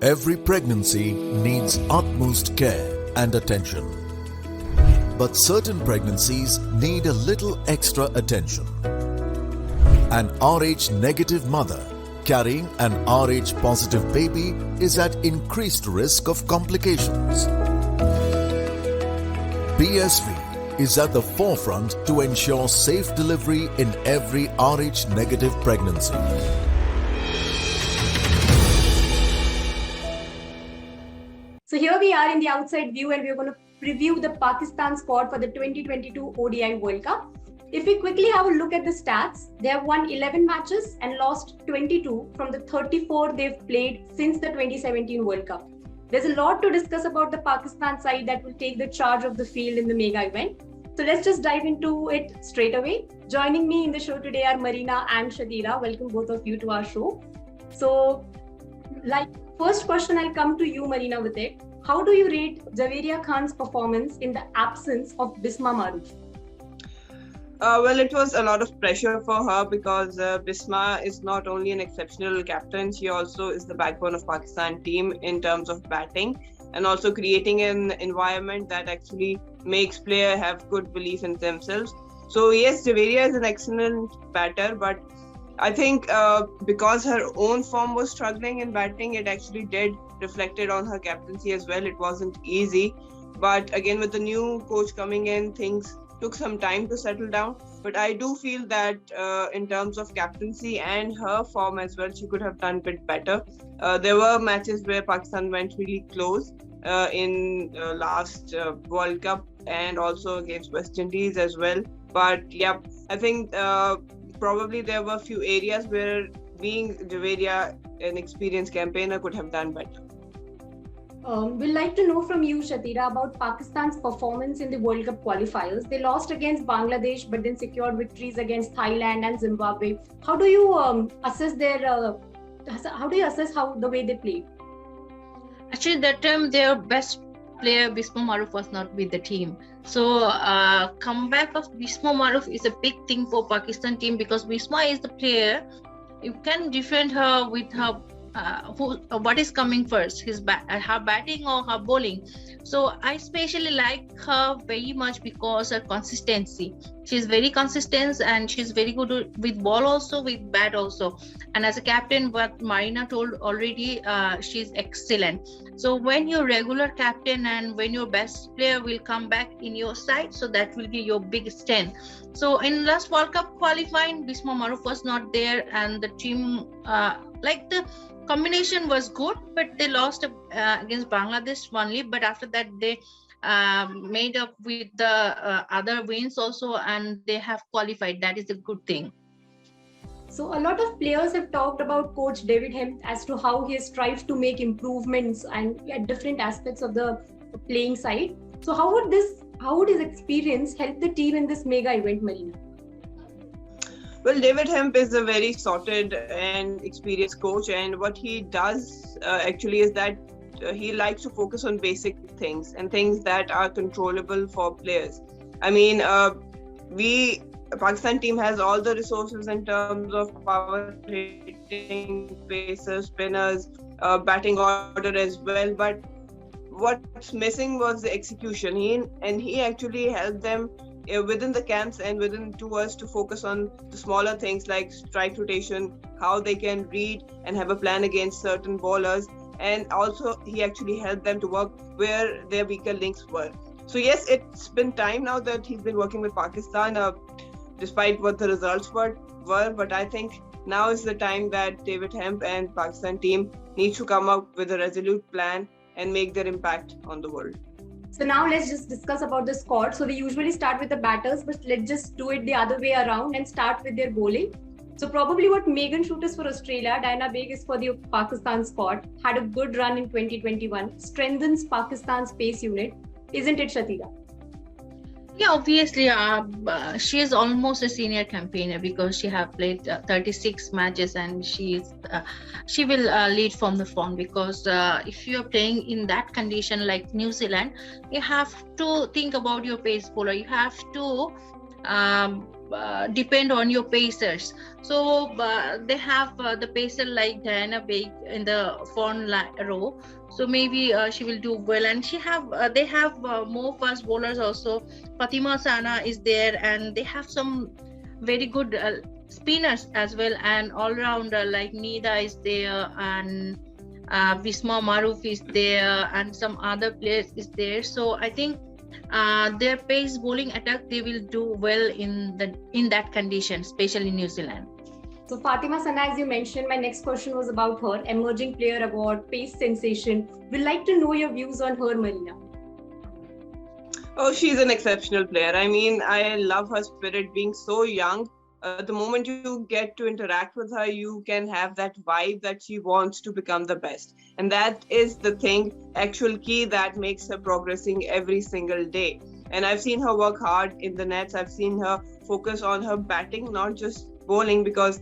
Every pregnancy needs utmost care and attention. But certain pregnancies need a little extra attention. An Rh negative mother carrying an Rh positive baby is at increased risk of complications. BSV is at the forefront to ensure safe delivery in every Rh negative pregnancy. So here we are in the outside view, and we're going to preview the Pakistan squad for the 2022 ODI World Cup. If we quickly have a look at the stats, they have won 11 matches and lost 22 from the 34 they've played since the 2017 World Cup. There's a lot to discuss about the Pakistan side that will take the charge of the field in the mega event. So let's just dive into it straight away. Joining me in the show today are Marina and Shathira. Welcome both of you to our show. So, first question, I'll come to you, Marina, with it. How do you rate Javeria Khan's performance in the absence of Bismah Maroof? Well, it was a lot of pressure for her because Bismah is not only an exceptional captain, she also is the backbone of Pakistan team in terms of batting and also creating an environment that actually makes players have good belief in themselves. So yes, Javeria is an excellent batter, but I think because her own form was struggling in batting, it actually did reflected on her captaincy as well. It wasn't easy, but again, with the new coach coming in, things took some time to settle down. But I do feel that in terms of captaincy and her form as well, she could have done a bit better. There were matches where Pakistan went really close in last World Cup and also against West Indies as well. But yeah, I think probably there were a few areas where being Javeria, an experienced campaigner, could have done better. We'd like to know from you, Shathira, about Pakistan's performance in the World Cup qualifiers. They lost against Bangladesh, but then secured victories against Thailand and Zimbabwe. How do you assess how the way they played? Actually, that time their best player Bismah Maroof was not with the team. So comeback of Bismah Maroof is a big thing for Pakistan team because Bismah is the player. You can defend her with her what is coming first, her batting or her bowling. So I especially like her very much because her consistency. She's very consistent and she's very good with ball also, with bat also. And as a captain, what Marina told already, she's excellent. So when your regular captain and when your best player will come back in your side, so that will be your big strength. So in last World Cup qualifying, Bismah Maroof was not there, and the team the combination was good, but they lost against Bangladesh only. But after that, they made up with the other wins also, and they have qualified. That is a good thing. So a lot of players have talked about Coach David Hemp as to how he has strived to make improvements and at different aspects of the playing side. So how would his experience help the team in this mega event, Marina? Well, David Hemp is a very sorted and experienced coach, and what he does actually is that he likes to focus on basic things and things that are controllable for players. I mean, Pakistan team has all the resources in terms of power hitting, pacers, spinners, batting order as well. But what's missing was the execution. He actually helped them within the camps and within tours to focus on the smaller things like strike rotation, how they can read and have a plan against certain bowlers. And also he actually helped them to work where their weaker links were. So yes, it's been time now that he's been working with Pakistan, despite what the results were. But I think now is the time that David Hemp and Pakistan team needs to come up with a resolute plan and make their impact on the world. So now let's just discuss about the squad. So we usually start with the batters, but let's just do it the other way around and start with their bowling. So probably what Megan Schutt is for Australia, Diana Baig is for the Pakistan squad, had a good run in 2021, strengthens Pakistan's pace unit. Isn't it, Shathira? Yeah, obviously, she is almost a senior campaigner because she have played 36 matches, and she will lead from the front because if you are playing in that condition like New Zealand, you have to think about your pace bowler. You have to depend on your pacers. So they have the pacer like Diana Baig in the front row. So maybe she will do well, and they have more fast bowlers also. Fatima Sana is there, and they have some very good spinners as well, and all-rounder like Nida is there, and Bismah Maroof is there, and some other players is there. So I think their pace bowling attack, they will do well in that condition, especially in New Zealand. So Fatima Sana, as you mentioned, my next question was about her emerging player award, pace sensation. We'd like to know your views on her, Marina. Oh, she's an exceptional player. I mean, I love her spirit, being so young. The moment you get to interact with her, you can have that vibe that she wants to become the best. And that is the actual key that makes her progressing every single day. And I've seen her work hard in the nets. I've seen her focus on her batting, not just bowling, because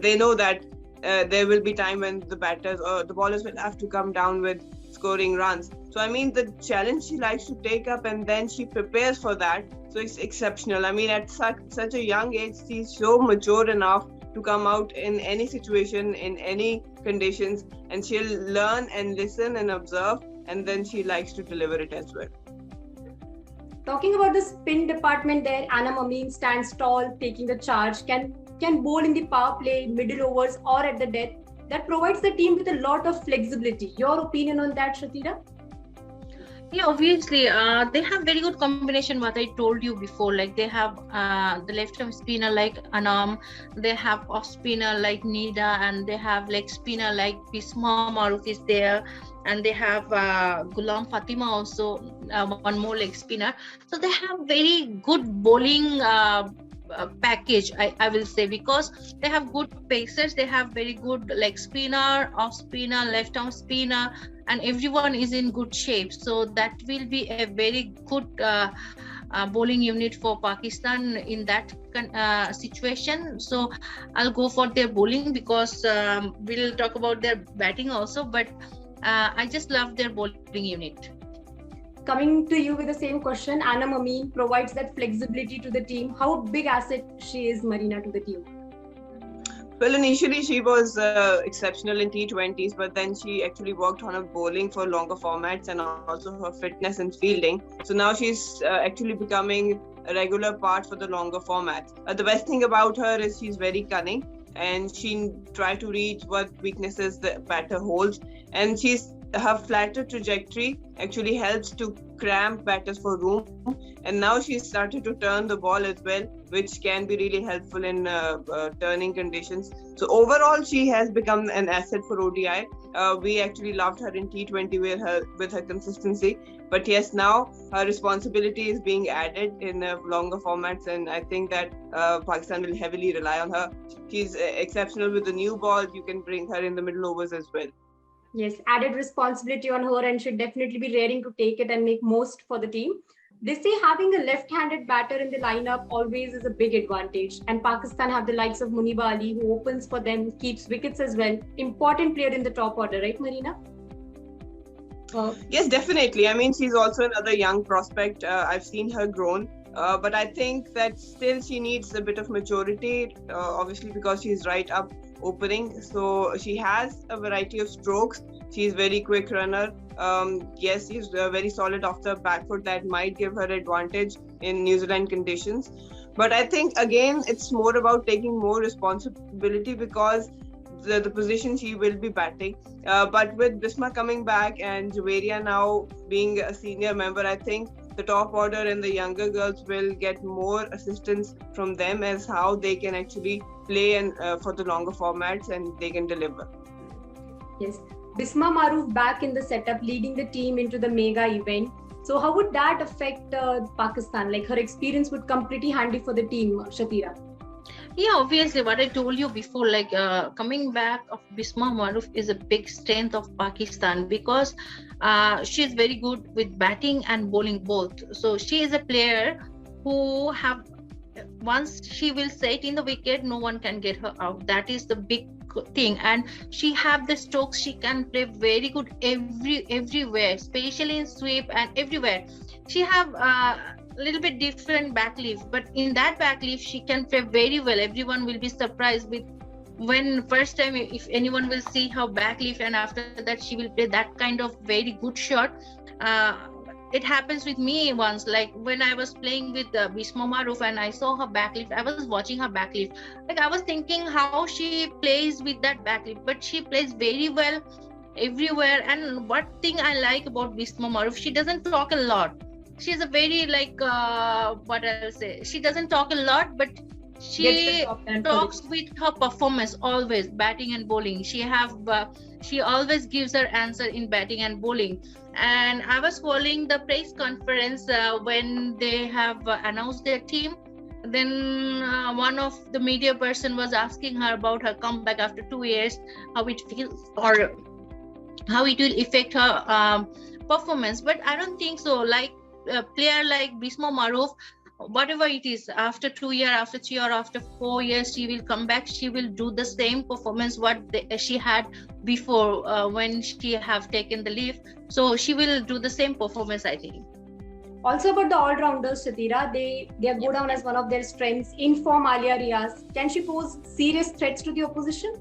they know that there will be time when the batters or the bowlers will have to come down with scoring runs. So I mean, the challenge she likes to take up, and then she prepares for that. So it's exceptional. I mean, at such a young age, she's so mature enough to come out in any situation, in any conditions, and she'll learn and listen and observe, and then she likes to deliver it as well. Talking about the spin department there, Anam Amin stands tall, taking the charge, can bowl in the power play, middle overs, or at the death. That provides the team with a lot of flexibility. Your opinion on that, Shathira? Yeah, obviously, they have very good combination. What I told you before, like they have the left-arm spinner like Anam, they have off spinner like Nida, and they have leg spinner like Bismah Maroof is there, and they have Ghulam Fatima also, one more leg spinner. So they have very good bowling package, I will say, because they have good pacers, they have very good leg spinner, off spinner, left arm spinner, and everyone is in good shape. So that will be a very good bowling unit for Pakistan in that situation. So I'll go for their bowling, because we'll talk about their batting also, but I just love their bowling unit. Coming to you with the same question, Anam Amin provides that flexibility to the team. How big asset she is, Marina, to the team? Well, initially she was exceptional in T20s, but then she actually worked on her bowling for longer formats and also her fitness and fielding. So now she's actually becoming a regular part for the longer formats. The best thing about her is she's very cunning, and she tries to read what weaknesses the batter holds, and her flatter trajectory actually helps to cramp batters for room, and now she's started to turn the ball as well, which can be really helpful in turning conditions. So overall, she has become an asset for ODI. We actually loved her in T20 with her consistency, but yes, now her responsibility is being added in longer formats, and I think that Pakistan will heavily rely on her. She's exceptional with the new ball. You can bring her in the middle overs as well. Yes, added responsibility on her, and should definitely be raring to take it and make most for the team. They say having a left-handed batter in the lineup always is a big advantage, and Pakistan have the likes of Muniba Ali, who opens for them, keeps wickets as well. Important player in the top order, right, Marina? Yes, definitely. I mean, she's also another young prospect. I've seen her grown. But I think that still she needs a bit of maturity, obviously because she's right up opening. So she has a variety of strokes. She's very quick runner. Yes, she's very solid off the back foot. That might give her advantage in New Zealand conditions. But I think, again, it's more about taking more responsibility, because the position she will be batting. But with Bismah coming back and Javeria now being a senior member, I think the top order and the younger girls will get more assistance from them as how they can actually play and for the longer formats, and they can deliver. Yes, Bismah Maroof back in the setup, leading the team into the mega event. So how would that affect Pakistan? Like, her experience would come pretty handy for the team, Shathira. Yeah, obviously, what I told you before, like coming back of Bismah Maroof is a big strength of Pakistan, because she is very good with batting and bowling both. So she is a player who once she will set in the wicket, no one can get her out. That is the big thing. And she have the strokes. She can play very good everywhere, especially in sweep and everywhere. She have little bit different backleaf, but in that backleaf she can play very well. Everyone will be surprised with when first time if anyone will see her backleaf, and after that she will play that kind of very good shot. It happens with me once, like when I was playing with Bismah Maroof and I saw her backleaf. I was watching her backleaf, like I was thinking how she plays with that backleaf, but she plays very well everywhere. And what thing I like about Bismah Maroof, she doesn't talk a lot. She's a very like what I'll say, she doesn't talk a lot, but she talks with her performance always, batting and bowling. She always gives her answer in batting and bowling. And I was following the press conference when they have announced their team. Then one of the media person was asking her about her comeback after 2 years, how it feels or how it will affect her performance. But I don't think so. Like a player like Bismah Maroof, whatever it is, after 2 years, after 3 or after 4 years, she will come back. She will do the same performance what she had before when she have taken the leave. So she will do the same performance, I think. Also about the all-rounders, Shathira, they go down as one of their strengths. In form, Aliya Riaz, can she pose serious threats to the opposition?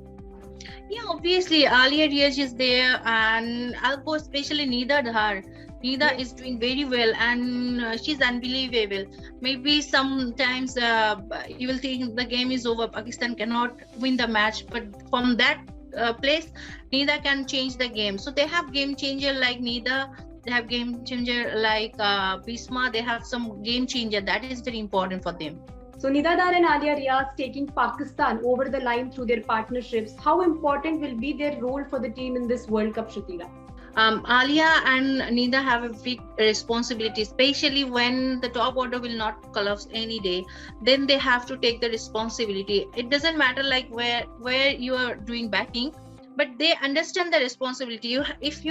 Yeah, obviously Aliya Riaz is there, and I'll go especially Nida Dar. Nida is doing very well, and she's unbelievable. Maybe sometimes you will think the game is over, Pakistan cannot win the match, but from that place, Nida can change the game. So they have game changer like Nida, they have game changer like Bismah, they have some game changer. That is very important for them. So Nida Dar and Aliya Riaz taking Pakistan over the line through their partnerships. How important will be their role for the team in this World Cup, Shathira? Aliya and Nida have a big responsibility, especially when the top order will not collapse any day. Then they have to take the responsibility. It doesn't matter like where you are doing batting, but they understand the responsibility. If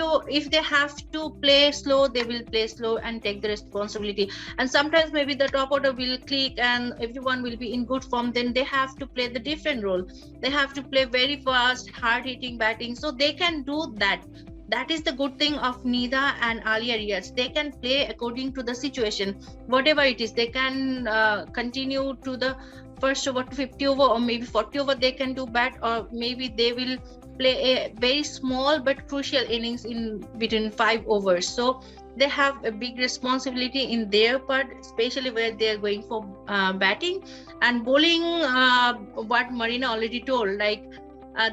they have to play slow, they will play slow and take the responsibility. And sometimes maybe the top order will click and everyone will be in good form. Then they have to play the different role. They have to play very fast, hard-hitting batting. So they can do that. That is the good thing of Nida and Aliya Riaz. They can play according to the situation. Whatever it is, they can continue to the first over to 50 over or maybe 40 over. They can do bat, or maybe they will play a very small but crucial innings in between 5 overs. So they have a big responsibility in their part, especially where they are going for batting and bowling. What Marina already told, like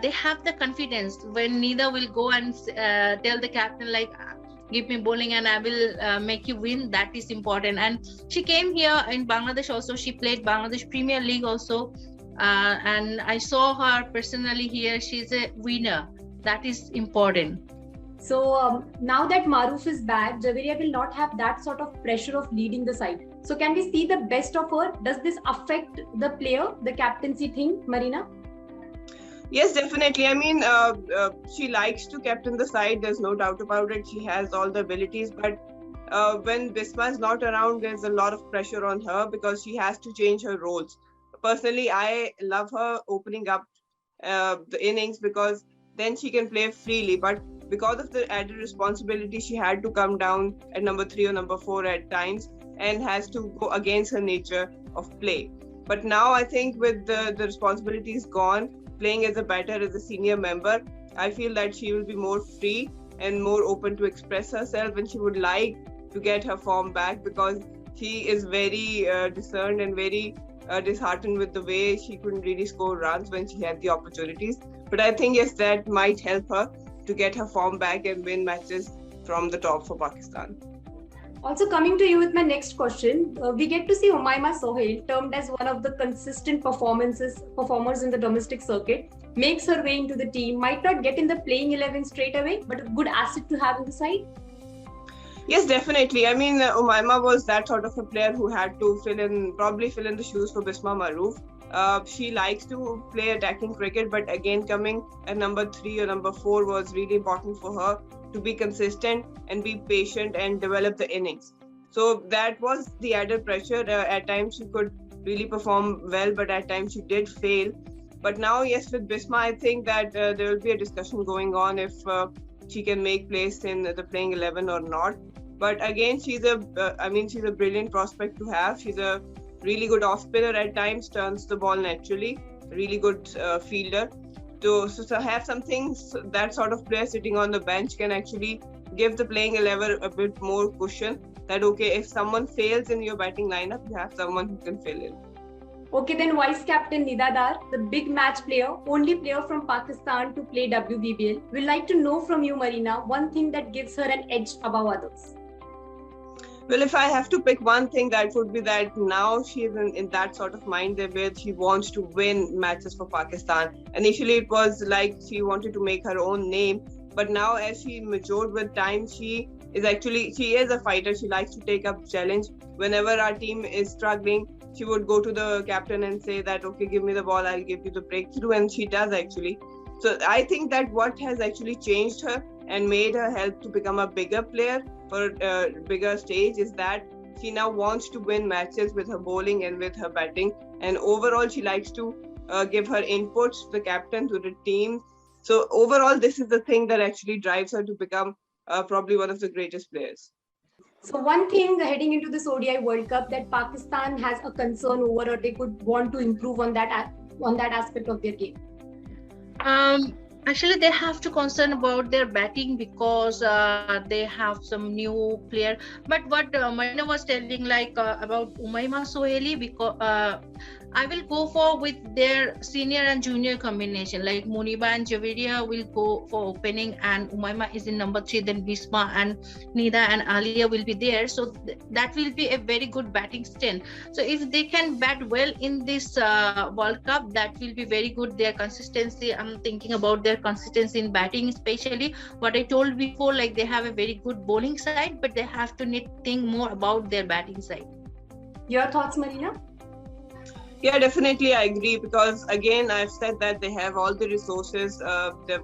they have the confidence when Nida will go and tell the captain like, give me bowling and I will make you win. That is important. And she came here in Bangladesh also. She played Bangladesh Premier League also. And I saw her personally here. She's a winner. That is important. So now that Maroof is back, Javiria will not have that sort of pressure of leading the side. So can we see the best of her? Does this affect the player, the captaincy thing, Marina? Yes, definitely. I mean, she likes to captain the side. There's no doubt about it. She has all the abilities. But when Bismah is not around, there's a lot of pressure on her because she has to change her roles. Personally, I love her opening up the innings because then she can play freely. But because of the added responsibility, she had to come down at number 3 or number 4 at times and has to go against her nature of play. But now I think with the responsibilities gone, playing as a batter, as a senior member, I feel that she will be more free and more open to express herself, and she would like to get her form back because she is very discerned and very disheartened with the way she couldn't really score runs when she had the opportunities. But I think yes, that might help her to get her form back and win matches from the top for Pakistan. Also coming to you with my next question, we get to see Umaima Sohail, termed as one of the consistent performers in the domestic circuit, makes her way into the team, might not get in the playing 11 straight away, but a good asset to have in the side. Yes, definitely. I mean, Umaima was that sort of a player who had to probably fill in the shoes for Bismah Maroof. She likes to play attacking cricket, but again, coming at number 3 or number 4 was really important for her to be consistent and be patient and develop the innings. So that was the added pressure. At times she could really perform well, but at times she did fail. But now, yes, with Bismah, I think that there will be a discussion going on if she can make place in the playing 11 or not. But again, she's a brilliant prospect to have. She's a really good off spinner at times, turns the ball naturally, really good fielder. So to have that sort of player sitting on the bench can actually give the playing 11 a bit more cushion. That okay, if someone fails in your batting lineup, you have someone who can fill in. Okay, then vice captain Nida Dar, the big match player, only player from Pakistan to play WBBL. We'd like to know from you, Marina, one thing that gives her an edge above others. Well, if I have to pick one thing, that would be that now she is in that sort of mind where she wants to win matches for Pakistan. Initially, it was like she wanted to make her own name, but now as she matured with time, she is a fighter. She likes to take up challenge. Whenever our team is struggling, she would go to the captain and say that, okay, give me the ball, I'll give you the breakthrough, and she does actually. So I think that what has actually changed her and made her help to become a bigger player for a bigger stage is that she now wants to win matches with her bowling and with her batting, and overall she likes to give her inputs to the captain, to the team. So overall, this is the thing that actually drives her to become probably one of the greatest players. So one thing heading into this ODI World Cup that Pakistan has a concern over, or they could want to improve on that aspect of their game. Actually, they have to concern about their batting because they have some new player. But what Marina was telling, like about Umaima Sohaili, because I will go for with their senior and junior combination. Like Muniba and Javeria will go for opening, and Umaima is in number 3. Then Bismah and Nida and Aliya will be there. So that will be a very good batting strength. So if they can bat well in this World Cup, that will be very good. Their consistency, I'm thinking about their consistency in batting, especially what I told before, like they have a very good bowling side, but they have to think more about their batting side. Your thoughts, Marina? Yeah, definitely I agree, because again, I've said that they have all the resources.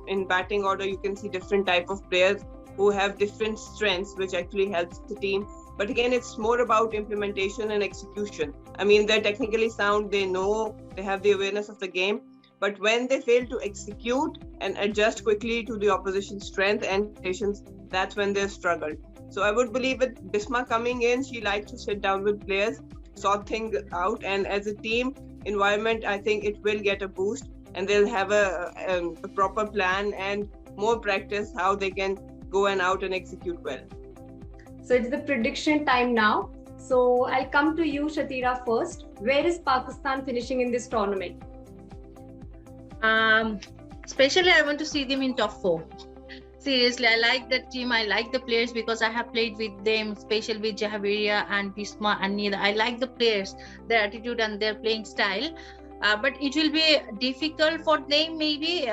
In batting order, you can see different type of players who have different strengths, which actually helps the team. But again, it's more about implementation and execution. I mean, they're technically sound, they know, they have the awareness of the game. But when they fail to execute and adjust quickly to the opposition's strength and conditions, that's when they've struggled. So I would believe with Bismah coming in, she likes to sit down with players, sort things out, and as a team environment, I think it will get a boost, and they'll have a proper plan and more practice how they can go out and execute well. So it's the prediction time now. So I'll come to you, Shathira, first. Where is Pakistan finishing in this tournament? Especially I want to see them in top 4. Seriously, I like the team. I like the players because I have played with them, especially with Javeria and Bismah and Nida. I like the players, their attitude and their playing style. But it will be difficult for them maybe.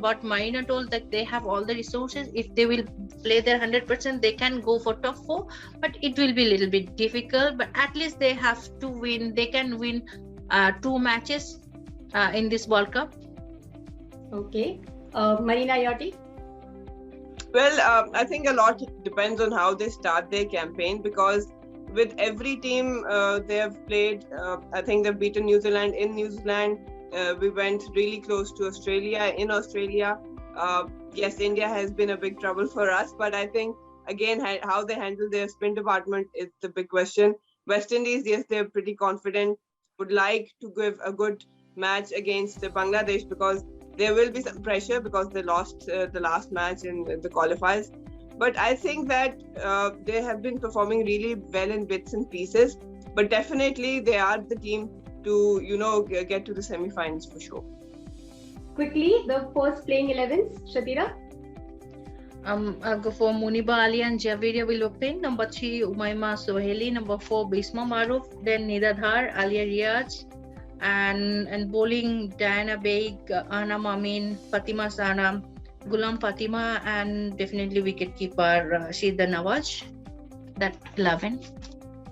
What Marina told, that they have all the resources. If they will play their 100%, they can go for top 4. But it will be a little bit difficult. But at least they have to win. They can win 2 matches in this World Cup. Okay. Marina, your take? Well, I think a lot depends on how they start their campaign, because with every team they have played, I think they've beaten New Zealand in New Zealand. We went really close to Australia in Australia. Yes, India has been a big trouble for us, but I think again how they handle their spin department is the big question. West Indies, yes, they're pretty confident, would like to give a good match against Bangladesh, because there will be some pressure because they lost the last match in the qualifiers. But I think that they have been performing really well in bits and pieces. But definitely they are the team to, get to the semi-finals for sure. Quickly, the first playing 11s, Shathira? I'll go for Muniba, Ali and Javeria will open. Number 3, Umaima Sohaili. Number 4, Bismah Maroof. Then Nida Dar, Aliya Riaz. And bowling, Diana Baig, Anam Amin, Fatima Sana, Gulam Fatima, and definitely wicketkeeper Sheeda Nawaz. That 11.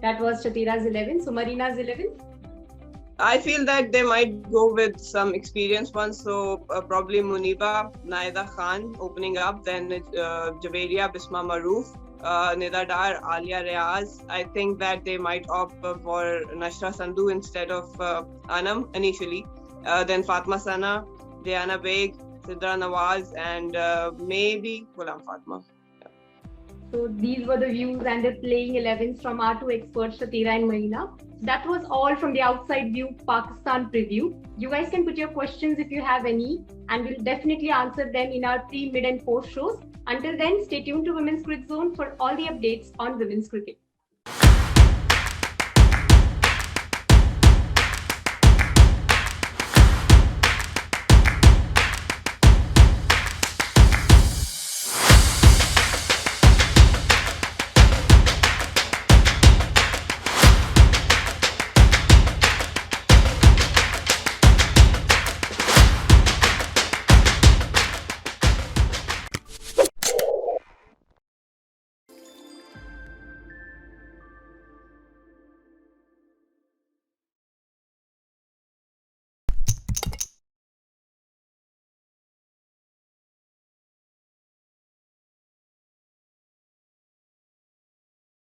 That was Shathira's 11. So Marina's 11. I feel that they might go with some experienced ones. So probably Muniba, Naida Khan opening up, then Javeria, Bismah Maroof, Nida Dar, Aliya Riaz. I think that they might opt for Nashra Sandhu instead of Anam initially. Then Fatma Sana, Diana Baig, Sidra Nawaz, and maybe Ghulam Fatma. So these were the views and the playing 11s from our two experts, Shathira and Marina. That was all from the Outside View Pakistan preview. You guys can put your questions if you have any, and we'll definitely answer them in our pre, mid, and post shows. Until then, stay tuned to Women's Cricket Zone for all the updates on women's cricket.